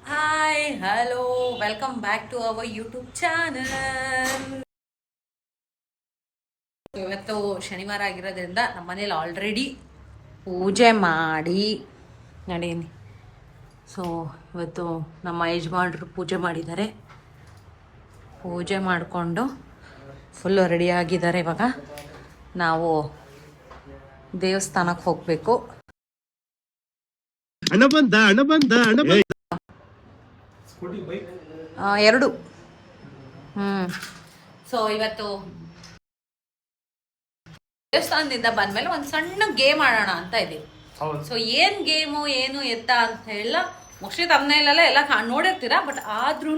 Hi hello welcome back to our YouTube channel. ಇವತ್ತು ಶನಿವಾರ ಆಗಿರೋದ್ರಿಂದ ನಮ್ಮ ಮನೇಲಿ ಆಲ್ರೆಡಿ ಪೂಜೆ ಮಾಡಿ ನಡೀನಿ. ಸೊ ಇವತ್ತು ನಮ್ಮ ಯಜಮಾನ್ರು ಪೂಜೆ ಮಾಡಿದ್ದಾರೆ. ಪೂಜೆ ಮಾಡಿಕೊಂಡು ಫುಲ್ಲು ರೆಡಿಯಾಗಿದ್ದಾರೆ. ಇವಾಗ ನಾವು ದೇವಸ್ಥಾನಕ್ಕೆ ಹೋಗಬೇಕು. ಎರಡು. ಸೊ ಇವತ್ತು ದೇವಸ್ಥಾನದಿಂದ ಬಂದ್ಮೇಲೆ ಒಂದು ಸಣ್ಣ ಗೇಮ್ ಆಡೋಣ ಅಂತ ಇದೀವಿ. ಸೊ ಏನ್ ಗೇಮು ಏನು ಎತ್ತ ಅಂತ ಹೇಳ ಮೋಸ್ಟ್ಲಿ ತಮ್ಮನೇಲೆಲ್ಲ ಎಲ್ಲ ನೋಡಿರ್ತೀರಾ, ಬಟ್ ಆದ್ರೂ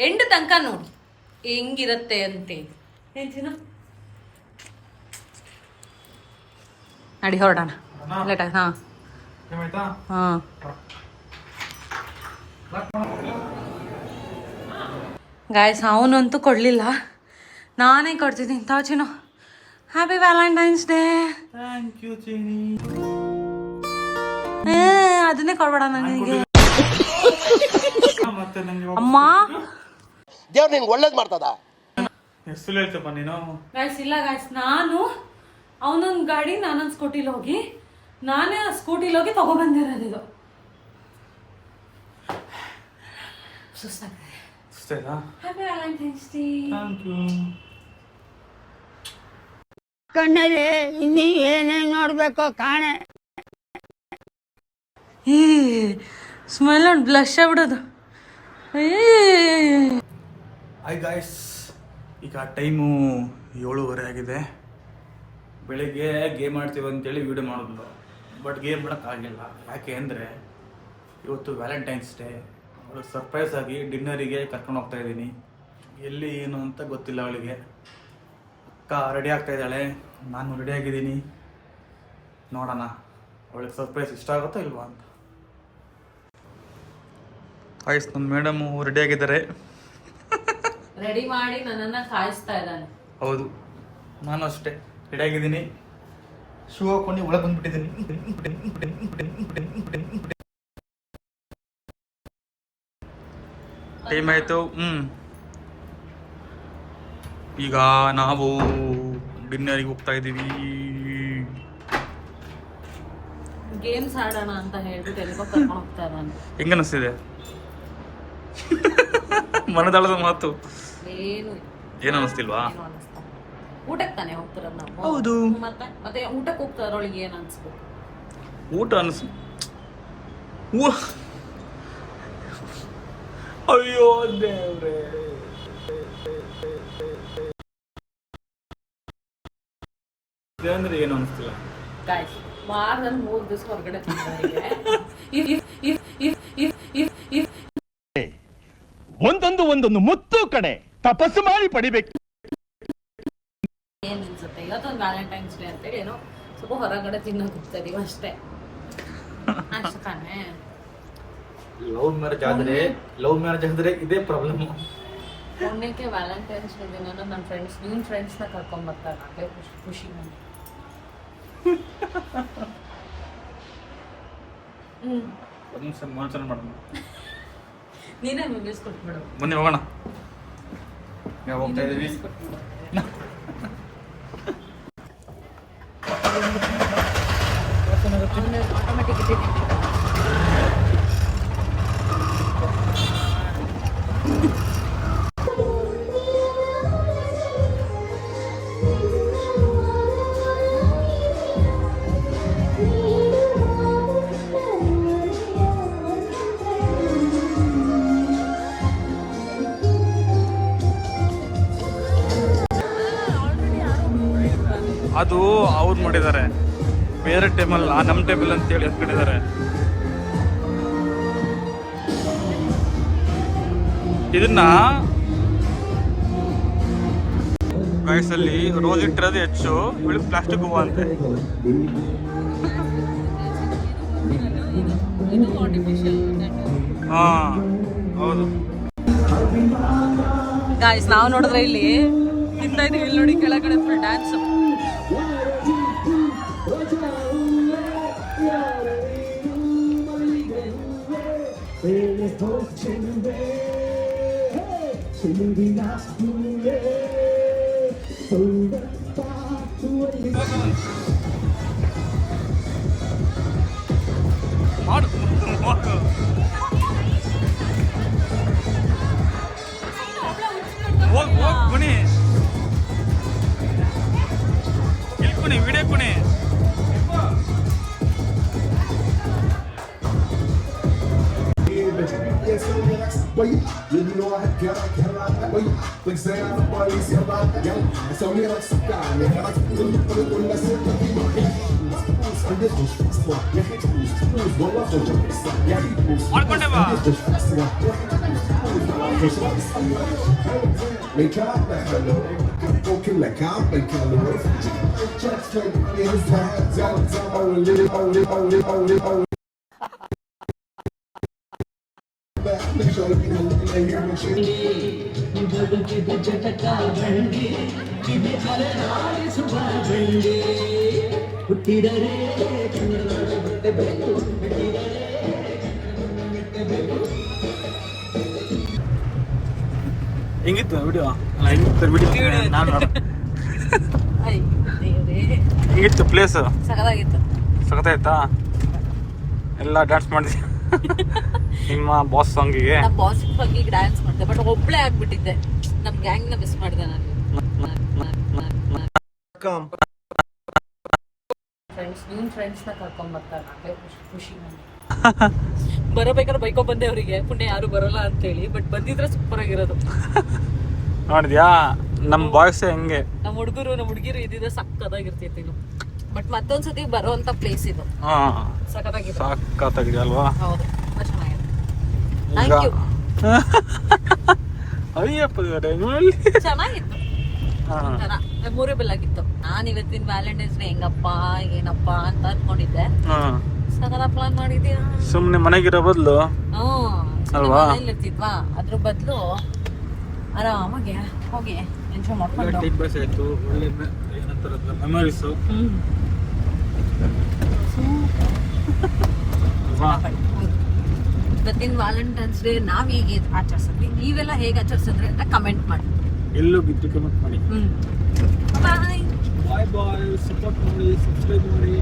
ಎಂಡ್ ತನಕ ನೋಡಿ ಹೆಂಗಿರುತ್ತೆ ಅಂತೇಳಿ. ಏನ್ಸಿನ ನಡಿ ಹೊರಡೋಣ ಲೇಟಾಗಿ. ಹಾಂ ಗಾಯ್ಸ್, ಅವನಂತೂ ಕೊಡಲಿಲ್ಲ, ನಾನೇ ಕೊಡ್ತಿದ್ದೀನಿ. ತಾಚಿನು happy valentine's day. Thank you ಚೀನಿ. ಅದನ್ನೇ ಕೊಡ್ಬೇಡ ನನಗೆ. ಅಮ್ಮ ದೇವ್ರು ನಿಂಗೆ ಒಳ್ಳೇದು ಮಾಡ್ತದ. ಹೆಸರು ಹೇಳ್ತಪ್ಪ ನೀನು. ಗಾಯ್ಸ್ ಇಲ್ಲ ಗಾಯ್ಸ್, ನಾನು ಅವನೊಂದು ಗಾಡಿ ನಾನೊಂದು ಸ್ಕೂಟಿಲಿ ಹೋಗಿ ನಾನೇ ಸ್ಕೂಟಿಲಿ ಹೋಗಿ ತಗೊಬಂದಿರೋದು. ಇದು ಸುಸ್ತಾಗ್ತದೆ. Happy valentine's day. Thank you. ಕಣ್ಣಲ್ಲಿ ಇನ್ನೀ ಏನೇನು ನೋಡ್ಬೇಕೋ ಕಾಣೆ. ಏ ಸ್ಮೆಲ್ ಒಂದು ಬ್ಲಶ್ ಆಗ್ಬಿಡೋದು. ಹಾಯ್ ಗಾಯ್ಸ್, ಈಗ ಟೈಮು 7:30 ಆಗಿದೆ. ಬೆಳಿಗ್ಗೆ ಗೇಮ್ ಆಡ್ತೀವಿ ಅಂತೇಳಿ ವೀಡಿಯೋ ಮಾಡೋದು, ಬಟ್ ಗೇಮ್ ಮಾಡೋಕ್ಕಾಗಿಲ್ಲ. ಯಾಕೆ ಅಂದರೆ ಇವತ್ತು ವ್ಯಾಲೆಂಟೈನ್ಸ್ ಡೇ. ಅವಳು ಸರ್ಪ್ರೈಸ್ ಆಗಿ ಡಿನ್ನರಿಗೆ ಕರ್ಕೊಂಡು ಹೋಗ್ತಾ ಇದ್ದೀನಿ. ಎಲ್ಲಿ ಏನು ಅಂತ ಗೊತ್ತಿಲ್ಲ ಅವಳಿಗೆ. ಅಕ್ಕ ರೆಡಿ ಆಗ್ತಾ ಇದ್ದಾಳೆ, ನಾನು ರೆಡಿ ಆಗಿದ್ದೀನಿ. ನೋಡೋಣ ಅವಳಿಗೆ ಸರ್ಪ್ರೈಸ್ ಇಷ್ಟ ಆಗುತ್ತೋ ಇಲ್ವಾ ಅಂತ. ಆಯ್ತು, ನಮ್ಮ ಮೇಡಮು ರೆಡಿ ಆಗಿದ್ದಾರೆ. ರೆಡಿ ಮಾಡಿ ನನ್ನನ್ನು ಕಾಯಿಸ್ತಾ ಇದ್ದಾನೆ. ಹೌದು, ನಾನು ಅಷ್ಟೇ ರೆಡಿ ಆಗಿದ್ದೀನಿ. ಶೂ ಹಾಕೊಂಡು ಒಳಗೆ ಬಂದ್ಬಿಟ್ಟಿದ್ದೀನಿ. ಟೈಮ್ ಆಯಿತು. ಈಗ ನಾವು ಡಿನ್ನರಿಗೆ ಹೋಗ್ತಾ ಇದ್ದೀವಿ. ಗೇಮ್ಸ್ ಆಡೋಣ ಅಂತ ಹೇಳ್ಬಿಟ್ಟು ಎಲ್ಲಿಗೋ ಕರ್ಕೊಂಡು ಹೋಗ್ತಾ ಇದ್ದಾನೆ. ಹೆಂಗ ಅನಿಸ್ತಿದೆ ಮನದಾಳದ ಮಾತು? ಏನು ಅನಿಸ್ತಿಲ್ವಾ? ಊಟಕ್ಕೆ ತಾನೇ ಹೋಗ್ತಿರೋದು ನಾವು. ಹೌದು, ಮತ್ತೆ ಊಟಕ್ಕೆ ಹೋಗ್ತಾರೊಳಗೆ ಏನು ಅನ್ಸ್ಬೇಕು? ಊಟ ಅಯ್ಯೋ ದೇವ್ರೆ. ಅಂದ್ರೆ ಏನು ಅನಿಸ್ತಿಲ್ಲ. ವಾರದಲ್ಲಿ 3 ದಿವಸ ಹೊರಗಡೆ ಒಂದೊಂದು ಮುತ್ತು ಕಡೆ ತಪಸ್ಸು ಮಾಡಿ ಪಡಿಬೇಕು. ಏನ್ ಅನ್ಸುತ್ತೆ ಇವತ್ತೊಂದು ವ್ಯಾಲೆಂಟೈನ್ಸ್ ಡೇ ಅಂತೇಳಿ ಏನೋ ಸ್ವಲ್ಪ ಹೊರಗಡೆ ತಿನ್ನೋಕೆ ಹೋಗ್ತಾ ಇದೀವಿ ಅಷ್ಟೇ. ಅಷ್ಟು ತಾನೇ. ಲವ್ ಮ್ಯಾರೇಜ್ ಆದ್ರೆ ಇದೇ ಪ್ರಾಬ್ಲಮ್. ಮೊನ್ನೆಗೆ ವ್ಯಾಲೆಂಟೈನ್ಸ್ ಡೇ ದಿನ ನನ್ನ ಫ್ರೆಂಡ್ಸ್ ನಿಮ್ಮ ಫ್ರೆಂಡ್ಸ್ನ ಕರ್ಕೊಂಡ್ ಬರ್ತಾರೆ. ಅದೇ ಖುಷಿ ನನಗೆ. ಮಾಡೋಣ. ನೀನೇ ಮಿಸ್ ಕೊಟ್ಬಿಡು. ಮೊನ್ನೆ ಹೋಗೋಣ. ಹೋಗ್ತಾ ಇದೀವಿ. ಆಟೋಮೆಟಿಕ್ ಅದು ಅವ್ರು ಮಾಡಿದ್ದಾರೆ, ಬೇರೆ ಟೇಬಲ್ ನಮ್ಮ ಟೇಬಲ್ ಅಂತೇಳಿ ಎತ್ಕೊಂಡಿದ್ದಾರೆ. ಇದನ್ನ ವಯಸ್ಸಲ್ಲಿ ರೋಸ್ ಇಟ್ಟಿರೋದು ಹೆಚ್ಚು, ಇವಳಿಗೆ ಪ್ಲಾಸ್ಟಿಕ್ ಹೂವು ಅಂತೆ. ಹಾ ಹೌದು. ಗಾಯ್ಸ್ ನಾವು ನೋಡಿದ್ರೆ ಇಲ್ಲಿ ತಿಂತಾ ಇದೀವಿ. ಇಲ್ಲಿ ನೋಡಿ ಕೆಳಗಡೆ ಫುಲ್ ಡ್ಯಾನ್ಸ್. ಮಾಡು ಹೋಗ್ ಕುಣಿ ಇಲ್ಲಿ ಕುಣಿ ವಿಡಿಯೋ ಕುಣಿ You know I got wait, like say I'm a police, I'm out the game. It's only like some guy, man. I like to put it on that shit, like you know. ಮಾಡ್ಕೊಂಡೆ ಬಾ ಹೆಂಗಿತ್ತು video ಅಲ್ಲ ಹೆಂಗಿತ್ತು video ನಾನು ಹೆಂಗಿತ್ತು place ಸಖತ್ತಾಗಿತ್ತು. ಸಖತ್ತಾಯ್ತಾ ಎಲ್ಲ dance ಮಾಡಿದ್ವಿ ನಿಮ್ಮ ಬಾಸ್ ಸಾಂಗಿಗೆ ನಮ್ಮ ಬಾಸ್ ಬಗ್ಗೆ ಡ್ಯಾನ್ಸ್ ಮಾಡಿದೆ, ಬಟ್ ಒಬ್ಳೆ ಆಗ್ಬಿಟ್ಟಿದ್ದೆ. ನಮ್ ಗ್ಯಾಂಗ್ ನ ಮಿಸ್ ಮಾಡಿದೆ ನಾನು. ಫ್ರೆಂಡ್ಸ್ ನ ಕರ್ಕೊಂಡ್ ಬರ್ತಾರೆ, ಖುಷಿ ನನಗೆ. ಬರಬೇಕಾದ್ರೆ ಬೈಕೊಂಡ್ ಬಂದೆ ಅವರಿಗೆ, ಪುಣ್ಯ ಯಾರು ಬರಲ್ಲ ಅಂತೇಳಿ. ಬಟ್ ಬಂದಿದ್ರೆ ಸೂಪರ್ ಆಗಿರೋದು. ನೋಡಿದ್ಯಾ ನಮ್ಮ ಬಾಯ್ಸ್ ಹೆಂಗೆ, ನಮ್ಮ ಹುಡುಗರು ನಮ್ಮ ಹುಡುಗಿರು ಇದ್ದಿದ್ರೆ ಸಕ್ಕತ್ತಾಗಿರ್ತಿತ್ತು ಇದು. ಬಟ್ ಮತ್ತೊಂದ್ಸತಿ ಬರೋಂತ ಪ್ಲೇಸ್ ಇದು. ಹಾ ಸಕ್ಕತ್ತಾಗಿದೆ, ಸಾಕಾಗಿದೆ ಅಲ್ವಾ? ಹೌದು, ತುಂಬಾ ಚೆನ್ನಾಗಿದೆ. ಈಗ ಥ್ಯಾಂಕ್ ಯು. ಅಯ್ಯಪ್ಪ ಚೆನ್ನಾಗಿತ್ತು, ಮೆಮೊರೇಬಲ್ ಆಗಿತ್ತು. ನಾನು ಇವತ್ತಿನ ವ್ಯಾಲೆಂಟೈನ್ಸ್ ಡೇ ಹೆಂಗಪ್ಪ ಏನಪ್ಪ ಅಂತ ಅನ್ಕೊಂಡಿದ್ದೆ. ಸಕಲ ಪ್ಲಾನ್ ಮಾಡಿದ್ಯಾ? ಸುಮ್ನೆ ಮನೆಗಿರೋ ಬದಲು ಅಲ್ವಾ? ಇರ್ತಿದ್ವಾ, ಅದ್ರ ಬದಲು ಆರಾಮಾಗಿ ಹೋಗಿ ಎಂಜಾಯ್ ಮಾಡ್ಕೊಂಡು ಟೈಮ್ ಪಾಸ್ ಆಯ್ತು, ಒಳ್ಳೆ ಮೆಮೊರೀಸು. ಇವತ್ತಿನ ವ್ಯಾಲೆಂಟೈನ್ಸ್ ಡೇ ನಾವ್ ಹೇಗೆ ಆಚರಿಸಿದ್ವಿ, ನೀವೆಲ್ಲ ಹೇಗೆ ಆಚರಿಸಿದ್ರಿ ಅಂತ ಕಮೆಂಟ್ ಮಾಡಿ. ಎಲ್ಲೂ ಬಿದ್ದು ಕಮೆಂಟ್ ಮಾಡಿ. ಬಾಯ್ ಬಾಯ್ ಬಾಯ್. ಸಪೋರ್ಟ್ ಮಾಡಿ, ಸಬ್ಸ್ಕ್ರೈಬ್ ಮಾಡಿ.